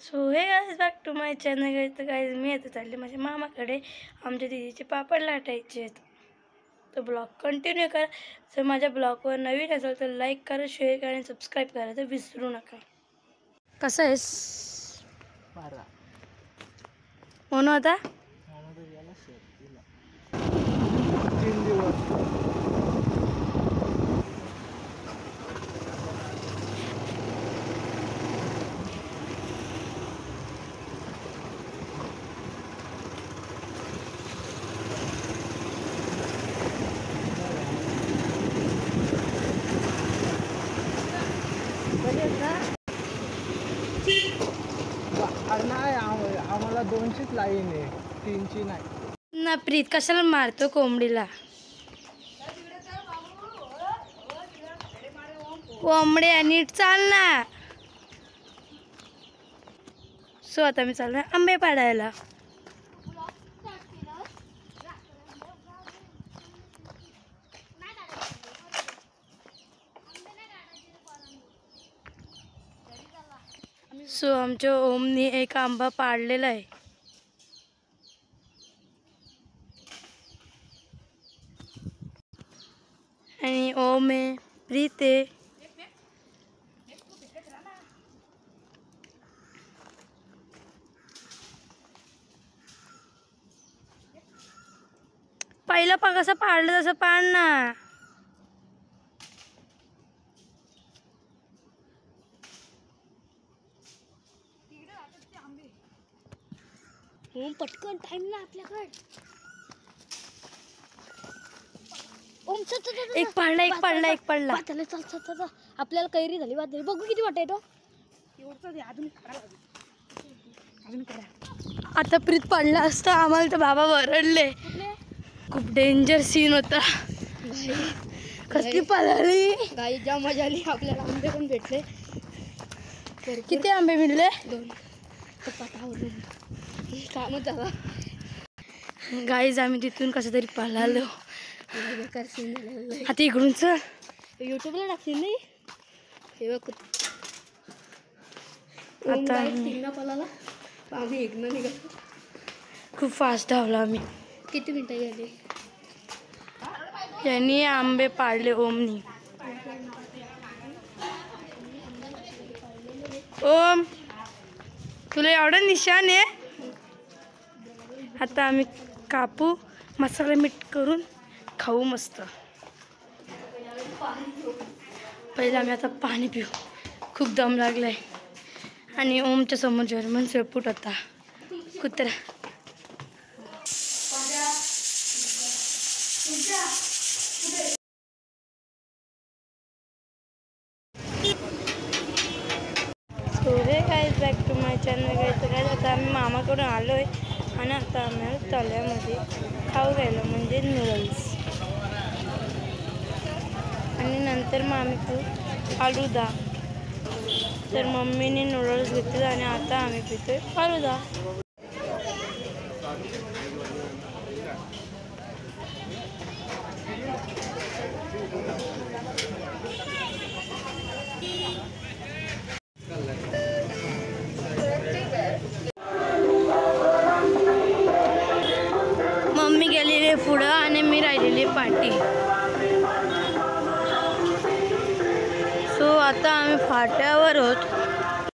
So hey guys back to my channel. तर guys मी आता चालले माझ्या मामाकडे. आमच्या दीदीचे पापड लाटायचे आहेत. तर ब्लॉग कंटिन्यू करा. जर माझ्या ब्लॉगवर नवीन असेल तर लाईक करा, शेअर करा आणि सबस्क्राईब करा तर विसरू नका. कसं आहेस म्हणून आता नाही आम्हाला 2ची लाईन आहे, 3ची नाही ना. प्रीत कशाला मारतो कोंबडीला? कोंबड्या नीट चाल ना. सो आता मी चाललोय आंबे पाडायला. सो आमच्या ओमनी एक आंबा पाडलेला आहे. आणि ओम आहे, प्रीत आहे. पहिलं कसं पाडलं तसं पाड ना. पटकन टाइम ना आपल्याकडे. एक पडला. चल आपल्याला कैरी झाली. बघू किती वाटाय तो. आता प्रीत पडला असता आम्हाला तर बाबा वरडले. खूप डेंजर सीन होता. कसली पळाली गाई, जाम मजा आली. आपल्याला आंबे पण भेटले. किती आंबे मिळले? 2. काम झाला. गाईज आम्ही तिथून कसं तरी पळालो. बेकार सीन झालेला. आता इकडून चल, युट्यूबला टाकतील नाही. हे बघ आता पळाला. आम्ही एकनं निघालो. खूप फास्ट धावलो आम्ही. किती मिनिटं गेली? यांनी आंबे पाडले ओमनी. ओम तुला एवढं निशाण आहे. आता आम्ही कापू, मसाला मीठ करून खाऊ मस्त. पहिले आम्ही आता पाणी पिऊ. खूप दम लागलाय. आणि ओमच्या समोर जर्मन शेपूट होता कुत्रा. So hey guys back to my channel. तर काय आता आम्ही मामाकडून आलो आहे आणि आता आम्हाला तळ्यामध्ये खाऊ घ्यायला म्हणजे नूडल्स. आणि नंतर मग आम्ही पिऊ फालुदा. तर मम्मीने नूडल्स घेतले आणि आता आम्ही पितोय फालुदा. मम्मी गेलेली पुढं आणि मी राहिलेली पाठी. सो आता आम्ही फाट्यावर आहोत.